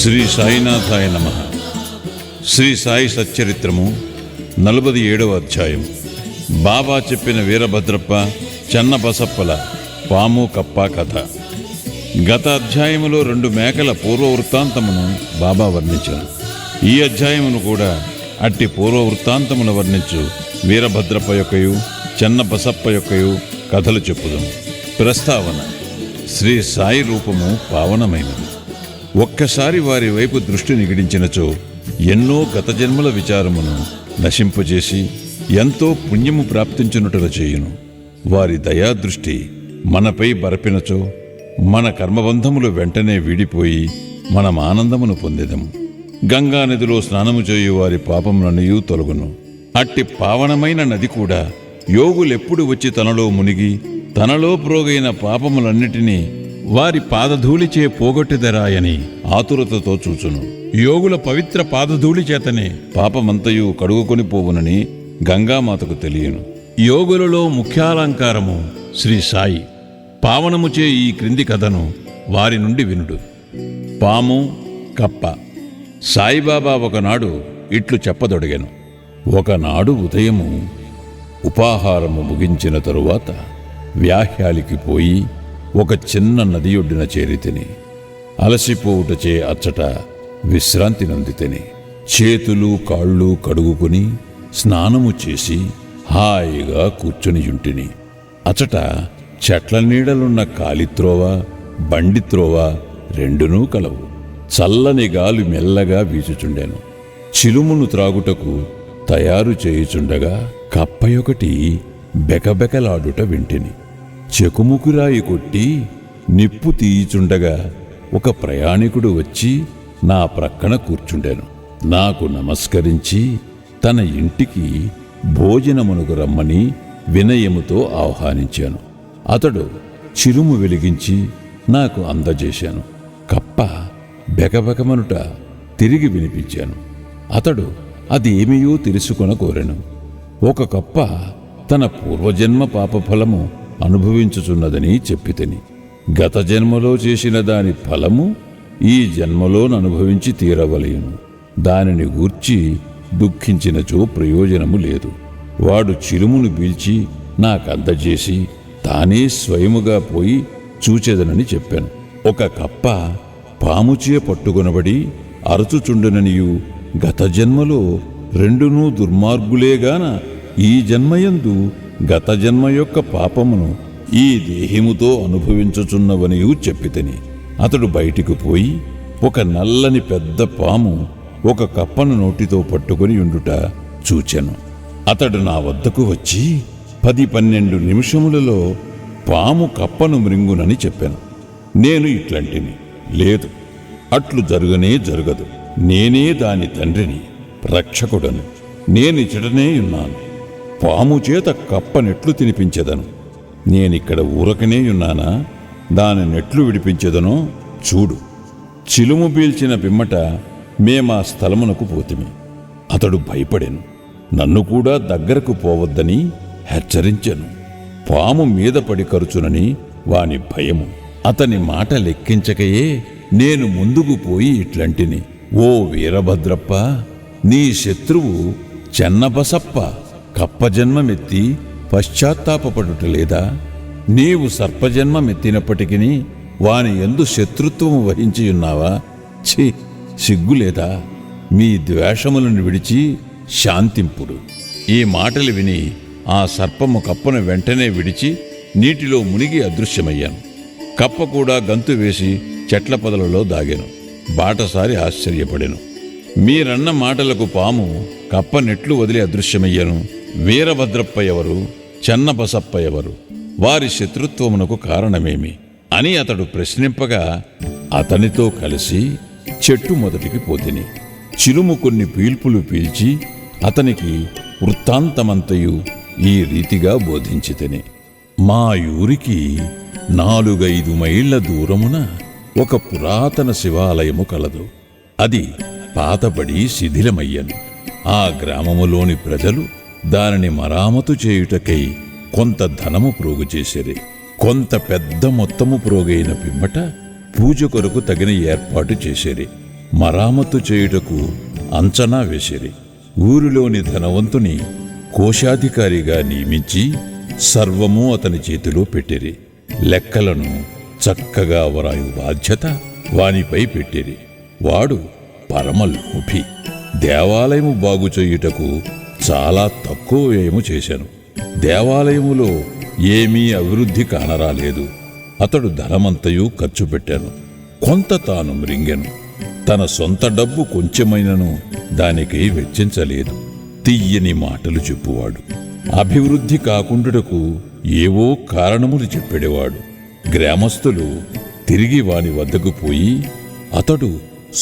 శ్రీ సాయినాథాయ నమః. శ్రీ సాయి సచ్చరిత్రము 47వ అధ్యాయం. బాబా చెప్పిన వీరభద్రప్ప చెన్నబసప్పల పాము కప్ప కథ. గత అధ్యాయములో 2 మేకల పూర్వ వృత్తాంతమును బాబా వర్ణించారు. ఈ అధ్యాయమును కూడా అట్టి పూర్వ వృత్తాంతమును వర్ణించు వీరభద్రప్ప యొక్కయు చెన్నబసప్ప యొక్కయు కథలు చెప్పుదాము. ప్రస్తావన: శ్రీ సాయి రూపము పావనమైనది. ఒక్కసారి వారి వైపు దృష్టి నిగిడించినచో ఎన్నో గత జన్మల విచారమును నశింపజేసి ఎంతో పుణ్యము ప్రాప్తించునుటల చేయును. వారి దయాదృష్టి మనపై బరపినచో మన కర్మబంధములు వెంటనే వీడిపోయి మనం ఆనందమును పొందెదము. గంగా నదిలో స్నానము చేయు వారి పాపములన్నయూ తొలగును. అట్టి పావనమైన నది కూడా యోగులెప్పుడు వచ్చి తనలో మునిగి తనలో ప్రోగైన పాపములన్నిటినీ వారి పాదధూళిచే పోగొట్టెదరాయని ఆతురతతో చూచును. యోగుల పవిత్ర పాదధూళి చేతనే పాపమంతయు కడుగుకొని పోవునని గంగామాతకు తెలియను. యోగులలో ముఖ్యాలంకారము శ్రీ సాయి. పావనముచే ఈ క్రింది కథను వారి నుండి వినుడు. పాము కప్ప. సాయిబాబా ఒకనాడు ఇట్లు చెప్పదొడిగెను. ఒకనాడు ఉదయము ఉపాహారము ముగించిన తరువాత వ్యాహ్యాలికి పోయి ఒక చిన్న నది ఒడ్డున చేరితిని. అలసిపోవుటచే అచ్చట విశ్రాంతి నందితిని. చేతులు కాళ్ళు కడుగుకుని స్నానము చేసి హాయిగా కూర్చొనియుంటిని. అచ్చట చెట్ల నీడలున్న కాలిత్రోవ బండిత్రోవ రెండునూ కలవు. చల్లని గాలి మెల్లగా వీచుచుండెను. చిలుమును త్రాగుటకు తయారు చేయుచుండగా కప్పయొకటి బెకబెకలాడుట వింటిని. చెకుముకురాయి కొట్టి నిప్పు తీయుచుండగా ఒక ప్రయాణికుడు వచ్చి నా ప్రక్కన కూర్చుండెను. నాకు నమస్కరించి తన ఇంటికి భోజనమునకు రమ్మని వినయముతో ఆహ్వానించాను. అతడు చిరుము వెలిగించి నాకు అందజేశాను. కప్ప బెకబెకమనుట తిరిగి వినిపించాను. అతడు అది ఏమియో తెలుసుకొన కోరెను. ఒక కప్ప తన పూర్వజన్మ పాపఫలము అనుభవించుచున్నదని చెప్పితిని. గత జన్మలో చేసిన దాని ఫలము ఈ జన్మలోను అనుభవించి తీరవలయును. దానిని గూర్చి దుఃఖించినచో ప్రయోజనము లేదు. వాడు చిరుమును పీల్చి నాకందజేసి తానే స్వయముగా పోయి చూచెదనని చెప్పాను. ఒక కప్ప పాముచే పట్టుకొనబడి అరచుచుండుననియు గత జన్మలో రెండునూ దుర్మార్గులేగాన ఈ జన్మయందు గత జన్మ యొక్క పాపమును ఈ దేహముతో అనుభవించుచున్నవనియు చెప్పితిని. అతడు బయటికి పోయి ఒక నల్లని పెద్ద పాము ఒక కప్పను నోటితో పట్టుకుని ఉండుట చూచెను. అతడు నా వద్దకు వచ్చి 10-12 నిమిషములలో పాము కప్పను మృంగునని చెప్పాను. నేను ఇట్లాంటిని, లేదు, అట్లు జరుగనే జరగదు. నేనే దాని తండ్రిని, రక్షకుడను. నేనిచటనే ఉన్నాను. పాము చేత కప్పనెట్లు తినిపించెదను? నేనిక్కడ ఊరకనే ఉన్నానా? దాని నెట్లు విడిపించెదనో చూడు. చిలుము పీల్చిన పిమ్మట మేమా స్థలమునకు పోతిమి. అతడు భయపడెను. నన్ను కూడా దగ్గరకు పోవద్దని హెచ్చరించెను. పాము మీద పడి కరుచునని వాని భయము. అతని మాట లెక్కించకయే నేను ముందుకు పోయి ఇట్లాంటిని. ఓ వీరభద్రప్ప, నీ శత్రువు చెన్నబసప్ప కప్పజన్మమెత్తి పశ్చాత్తాపపడుట లేదా? నీవు సర్పజన్మమెత్తినప్పటికీ వాని యందు శత్రుత్వము వహించియున్నావా? ఛీ, సిగ్గులేదా? మీ ద్వేషములను విడిచి శాంతింపుడు. ఈ మాటలు విని ఆ సర్పము కప్పను వెంటనే విడిచి నీటిలో మునిగి అదృశ్యమయ్యాను. కప్ప కూడా గంతు వేసి చెట్ల పొదలలో దాగెను. బాటసారి ఆశ్చర్యపడెను. మీరన్న మాటలకు పాము కప్ప నెట్లు వదిలి అదృశ్యమయ్యను. వీరభద్రప్ప ఎవరు? చెన్నబసప్ప ఎవరు? వారి శత్రుత్వమునకు కారణమేమి అని అతడు ప్రశ్నింపగా అతనితో కలిసి చెట్టు మొదటికి పోతిని. చిలుము కొన్ని పీల్పులు పీల్చి అతనికి వృత్తాంతమంతయు ఈ రీతిగా బోధించితిని. మా ఊరికి 4-5 మైళ్ళ దూరమున ఒక పురాతన శివాలయము కలదు. అది పాతబడి శిథిలమయ్యను. ఆ గ్రామములోని ప్రజలు దానిని మరామతు చేయుటకై కొంత ధనము ప్రోగు చేసిరి. కొంత పెద్ద మొత్తము ప్రోగైన పిమ్మట పూజ కొరకు తగిన ఏర్పాటు చేసిరి. మరామత్తు చేయుటకు అంచనా వేసిరి. ఊరిలోని ధనవంతుని కోశాధికారిగా నియమించి సర్వము అతని చేతిలో పెట్టిరి. లెక్కలను చక్కగా వరాయు బాధ్యత వానిపై పెట్టిరి. వాడు పరమలోభి. దేవాలయము బాగు చేయుటకు చాలా తక్కువ వ్యయము చేశాను. దేవాలయములో ఏమీ అభివృద్ధి కానరాలేదు. అతడు ధనమంతయు ఖర్చు పెట్టాను. కొంత తాను మృంగెను. తన సొంత డబ్బు కొంచెమైనను దానికై వెచ్చించలేదు. తియ్యని మాటలు చెప్పువాడు. అభివృద్ధి కాకుండుటకు ఏవో కారణములు చెప్పేవాడు. గ్రామస్తులు తిరిగి వాని వద్దకు పోయి అతడు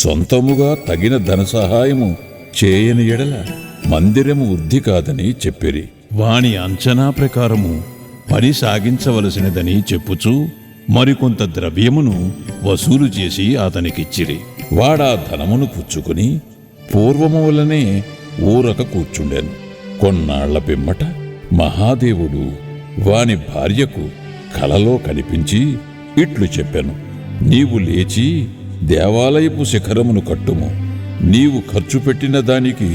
సొంతముగా తగిన ధన సహాయము చేయని ఎడల మందిరము వృద్ధి కాదని చెప్పిరి. వాని అంచనా ప్రకారము పని సాగించవలసినదని చెప్పుచూ మరికొంత ద్రవ్యమును వసూలు చేసి అతనికిచ్చిరి. వాడా ధనమును పుచ్చుకుని పూర్వము వలనే ఊరక కూర్చుండెను. కొన్నాళ్ల పిమ్మట మహాదేవుడు వాని భార్యకు కలలో కనిపించి ఇట్లు చెప్పెను: నీవు లేచి దేవాలయపు శిఖరమును కట్టుము. నీవు ఖర్చు పెట్టిన దానికి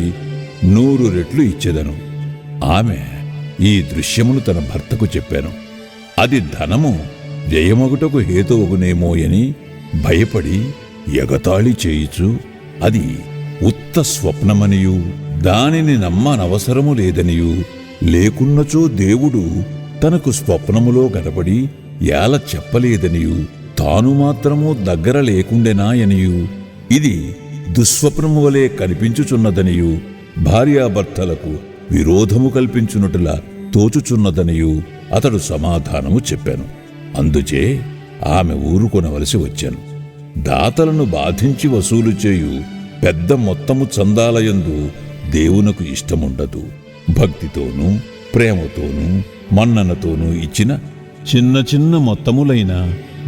100 రెట్లు ఇచ్చెదను. ఆమె ఈ దృశ్యమును తన భర్తకు చెప్పాను. అది ధనము వ్యయమగుటకు హేతువగునేమోయని భయపడి ఎగతాళి చేయుచు అది ఉత్త స్వప్నమనియు దానిని నమ్మనవసరము లేదనియు, లేకున్నచో దేవుడు తనకు స్వప్నములో కనబడి ఏల చెప్పలేదనియు, తాను మాత్రము దగ్గర లేకుండెనాయనియు, ఇది దుస్వప్నము వలె కనిపించుచున్నదనియు, భార్యాభర్తలకు విరోధము కల్పించున్నట్టులా తోచుచున్నదనియు అతడు సమాధానము చెప్పాను. అందుచే ఆమె ఊరుకొనవలసి వచ్చాను. దాతలను బాధించి వసూలు చేయు పెద్ద మొత్తము చందాలయందు దేవునకు ఇష్టముండదు. భక్తితోనూ ప్రేమతోనూ మన్ననతోనూ ఇచ్చిన చిన్న చిన్న మొత్తములైన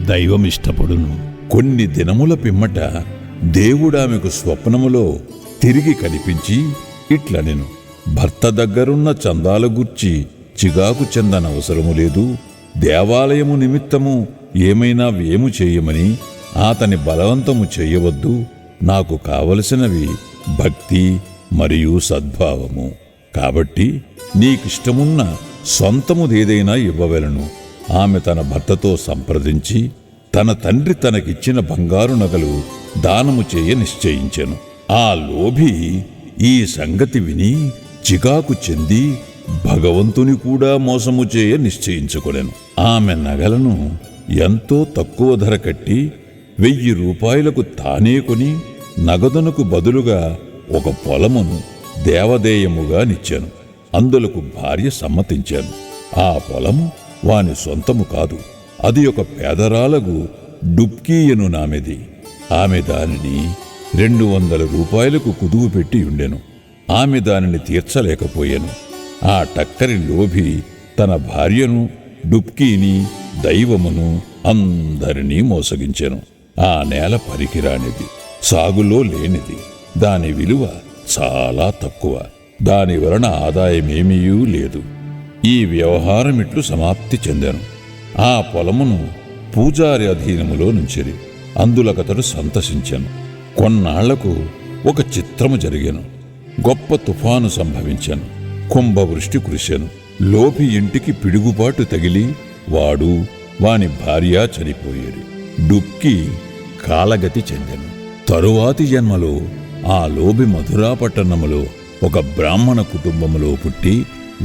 దైవమిష్టపడును. కొన్ని దినముల పిమ్మట దేవుడామెకు స్వప్నములో తిరిగి కనిపించి ఇట్లనెను: భర్త దగ్గరున్న చందాల గూర్చి చిగాకు చెందనవసరము లేదు. దేవాలయము నిమిత్తము ఏమైనా వ్యయము చేయమని అతని బలవంతము చేయవద్దు. నాకు కావలసినవి భక్తి మరియు సద్భావము. కాబట్టి నీకిష్టమున్న సొంతముదేదైనా ఇవ్వవలెను. ఆమె తన భర్తతో సంప్రదించి తన తండ్రి తనకిచ్చిన బంగారు నగలు దానము చేయ నిశ్చయించెను. ఆ లోభి ఈ సంగతి విని చికాకు చెంది భగవంతుని కూడా మోసము చేయ నిశ్చయించుకొనెను. ఆమె నగలను ఎంతో తక్కువ ధర కట్టి 1000 రూపాయలకు తానే కొని నగదునకు బదులుగా ఒక పొలమును దేవదేయముగా నిచ్చాను. అందులకు భార్య సమ్మతించాను. ఆ పొలము వాని సొంతము కాదు. అది ఒక పేదరాలకు డుబ్కీయను నామెది. ఆమె దానిని 200 రూపాయలకు కుదువు పెట్టి ఉండెను. ఆమె దానిని తీర్చలేకపోయాను. ఆ టక్కరి లోభి తన భార్యను, డుబ్కీని, దైవమును అందరినీ మోసగించెను. ఆ నేల పనికిరానిది, సాగులో లేనిది. దాని విలువ చాలా తక్కువ. దాని వలన ఆదాయమేమీయూ లేదు. ఈ వ్యవహారమిట్లు సమాప్తి చెందాను. ఆ పొలమును పూజారి అధీనములో నుంచిరి. అందులకతడు సంతసించెను. కొన్నాళ్లకు ఒక చిత్రము జరిగెను. గొప్ప తుఫాను సంభవించెను. కుంభవృష్టి కురిసెను. లోపి ఇంటికి పిడుగుపాటు తగిలి వాడు వాని భార్య చనిపోయేది. డుబ్కి కాలగతి చెందెను. తరువాతి జన్మలో ఆ లోబి మధురాపట్టణములో ఒక బ్రాహ్మణ కుటుంబములో పుట్టి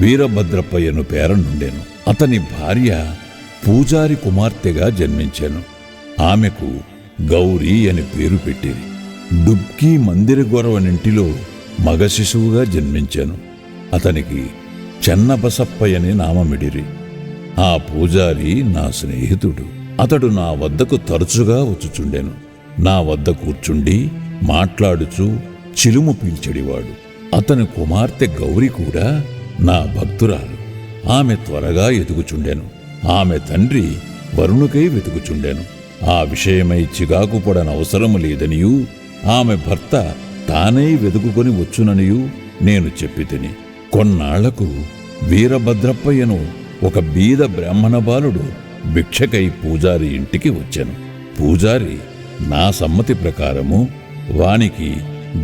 వీరభద్రప్పయ్యను పేరనుండెను. అతని భార్య పూజారి కుమార్తెగా జన్మించెను. ఆమెకు గౌరీ అని పేరు పెట్టిరి. డుబ్కి మందిర గొరవనింటిలో మగ శిశువుగా జన్మించెను. అతనికి చెన్నబసప్పయ్యని నామమిడిరి. ఆ పూజారి నా స్నేహితుడు. అతడు నా వద్దకు తరచుగా వచ్చుచుండెను. నా వద్ద కూర్చుండి మాట్లాడుచూ చిలుము పీల్చెడివాడు. అతని కుమార్తె గౌరి కూడా నా భక్తురాలు. ఆమె త్వరగా ఎదుగుచుండెను. ఆమె తండ్రి వరుణుకై వెతుకుచుండెను. ఆ విషయమై చిగాకు పడనవసరము లేదనియూ, ఆమె భర్త తానై వెతుకుకొని వచ్చుననియూ నేను చెప్పితిని. కొన్నాళ్లకు వీరభద్రప్పయ్యను ఒక బీద బ్రాహ్మణ బాలుడు భిక్షకై పూజారి ఇంటికి వచ్చెను. పూజారి నా సమ్మతి ప్రకారము వానికి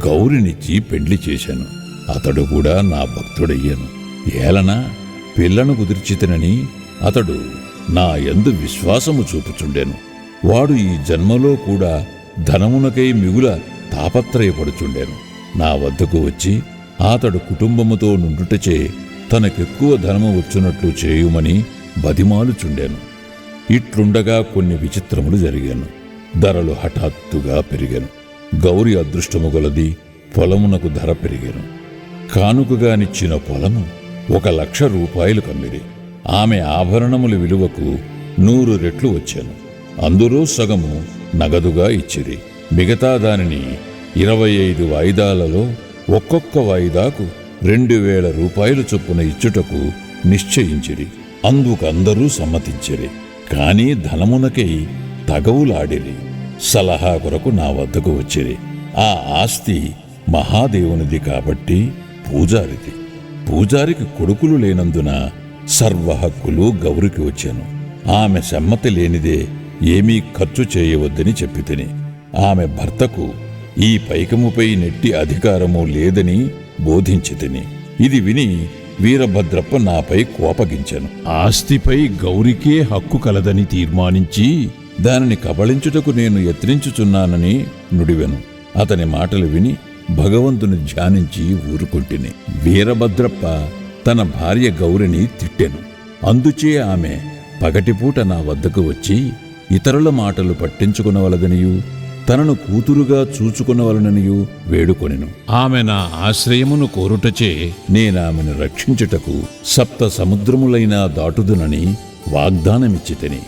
గౌరినిచ్చి పెండ్లి చేశాను. అతడు కూడా నా భక్తుడయ్యాను. ఏలనా పిల్లను కుదిర్చితనని అతడు నా యందు విశ్వాసము చూపుచుండెను. వాడు ఈ జన్మలో కూడా ధనమునకై మిగుల తాపత్రయపడుచుండెను. నా వద్దకు వచ్చి అతడు కుటుంబముతో నుండుటచే తనకెక్కువ ధనము వచ్చునట్లు చేయుమని బతిమాలుచుండెను. ఇట్లుండగా కొన్ని విచిత్రములు జరిగాను. ధరలు హఠాత్తుగా పెరిగాను. గౌరి అదృష్టము గలది, పొలమునకు ధర పెరిగాను. కానుకగానిచ్చిన పొలము 1,00,000 రూపాయలు కమ్మిరి. ఆమె ఆభరణముల విలువకు 100 రెట్లు వచ్చాను. అందులో సగము నగదుగా ఇచ్చిరి. మిగతా దానిని 25 వాయిదాలలో ఒక్కొక్క వాయిదాకు 2,000 రూపాయలు చొప్పున ఇచ్చుటకు నిశ్చయించిరి. అందుకందరూ సమ్మతించిరి. కాని ధనమునకై తగవులాడిరి. సలహా కొరకు నా వద్దకు వచ్చిరి. ఆ ఆస్తి మహాదేవునిది కాబట్టి పూజారిది. పూజారికి కొడుకులు లేనందున సర్వ హక్కులు గౌరికి వచ్చాను. ఆమె సమ్మతి లేనిదే ఏమీ ఖర్చు చేయవద్దని చెప్పితిని. ఆమె భర్తకు ఈ పైకముపై నెట్టి అధికారము లేదని బోధించితిని. ఇది విని వీరభద్రప్ప నాపై కోపగించెను. ఆస్తిపై గౌరికే హక్కు కలదని తీర్మానించి దానిని కబళించుటకు నేను యత్నించుచున్నానని నుడివెను. అతని మాటలు విని భగవంతుని ధ్యానించి ఊరుకుంటిని. వీరభద్రప్ప తన భార్య గౌరిని తిట్టెను. అందుచే ఆమె పగటిపూట నా వద్దకు వచ్చి ఇతరుల మాటలు పట్టించుకునవలదనియు తనను కూతురుగా చూచుకునవలననియు వేడుకొనెను. ఆమె నా ఆశ్రయమును కోరుటచే నేనామెను రక్షించుటకు 7 సముద్రములైనా దాటుదునని వాగ్దానమిచ్చితిని.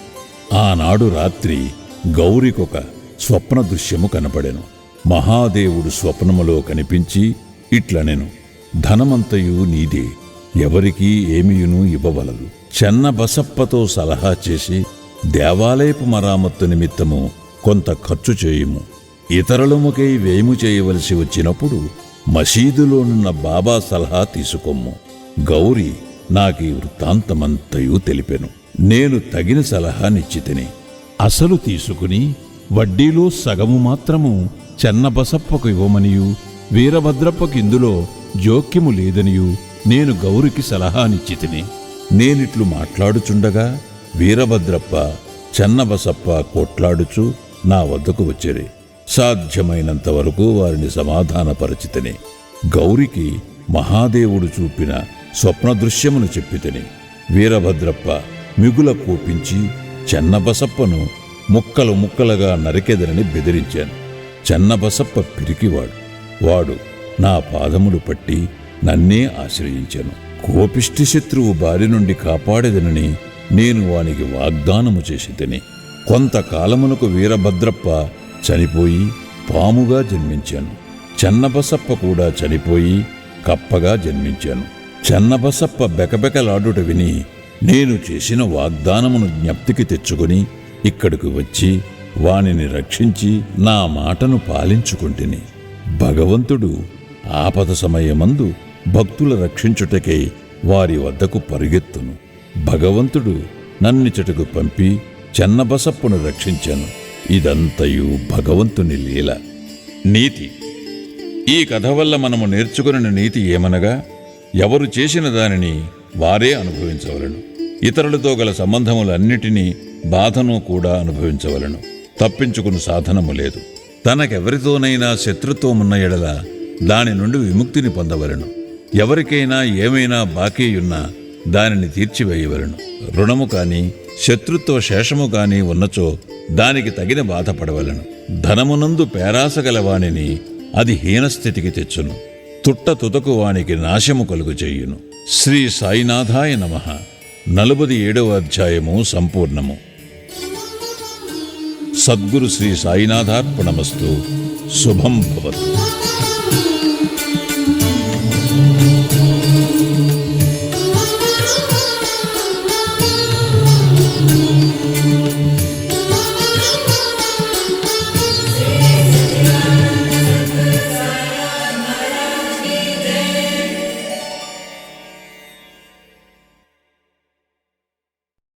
ఆనాడు రాత్రి గౌరికొక స్వప్న దృశ్యము కనపడెను. మహాదేవుడు స్వప్నములో కనిపించి ఇట్లనెను, ధనమంతయు నీదే, ఎవరికీ ఏమియును ఇవ్వవలదు. చెన్నబసప్పతో సలహా చేసి దేవాలయపు మరామత్తు నిమిత్తము కొంత ఖర్చు చేయుము. ఇతరులముకై వేము చేయవలసి వచ్చినప్పుడు మసీదులోనున్న బాబా సలహా తీసుకొమ్ము. గౌరి నాకీ వృత్తాంతమంతయు తెలిపెను. నేను తగిన సలహానిచ్చితిని. అసలు తీసుకుని వడ్డీలో సగము మాత్రము చెన్నబసప్పకు ఇవ్వమనియు వీరభద్రప్పకు ఇందులో జోక్యము లేదనియు నేను గౌరికి సలహానిచ్చితిని. నేనిట్లు మాట్లాడుచుండగా వీరభద్రప్ప చెన్నబసప్ప కొట్లాడుచు నా వద్దకు వచ్చిరి. సాధ్యమైనంత వరకు వారిని సమాధానపరచితిని. గౌరికి మహాదేవుడు చూపిన స్వప్న దృశ్యమును చెప్పితిని. వీరభద్రప్ప మిగుల కోపించి చెన్నబసప్పను ముక్కలు ముక్కలుగా నరికెదరని బెదిరించాను. చెన్నబసప్ప పిరికివాడు. వాడు నా పాదములు పట్టి నన్నే ఆశ్రయించాను. కోపిష్టి శత్రువు బారి నుండి కాపాడేదనని నేను వానికి వాగ్దానము చేసి తిని. కొంతకాలమునకు వీరభద్రప్ప చనిపోయి పాముగా జన్మించాను. చెన్నబసప్ప కూడా చనిపోయి కప్పగా జన్మించాను. చెన్నబసప్ప బెకబెకలాడుట విని నేను చేసిన వాగ్దానమును జ్ఞప్తికి తెచ్చుకుని ఇక్కడికి వచ్చి వానిని రక్షించి నా మాటను పాలించుకుంటుని. భగవంతుడు ఆపద సమయమందు భక్తుల రక్షించుటకై వారి వద్దకు పరుగెత్తును. భగవంతుడు నన్నిచటకు పంపి చెన్నబసప్పను రక్షించాను. ఇదంతయు భగవంతుని లీల. నీతి. ఈ కథ వల్ల మనము నేర్చుకున్న నీతి ఏమనగా, ఎవరు చేసిన దానిని వారే అనుభవించవలను. ఇతరులతో గల సంబంధములన్నిటినీ బాధను కూడా అనుభవించవలను. తప్పించుకుని సాధనము లేదు. తనకెవరితోనైనా శత్రుత్వమున్న ఎడల దాని నుండి విముక్తిని పొందవలను. ఎవరికైనా ఏమైనా బాకీయున్నా దానిని తీర్చివేయవలను. రుణము కాని శత్రుత్వ శేషము కాని ఉన్నచో దానికి తగిన బాధపడవలను. ధనమునందు పేరాస గలవానిని అది హీనస్థితికి తెచ్చును. తుట్ట తుదకు వానికి నాశము కలుగు చెయ్యును. శ్రీ సాయినాథాయ నమః. 47వ అధ్యాయము సంపూర్ణము. సద్గురు శ్రీ సాయినాథార్పణమస్తు. శుభం భవతు.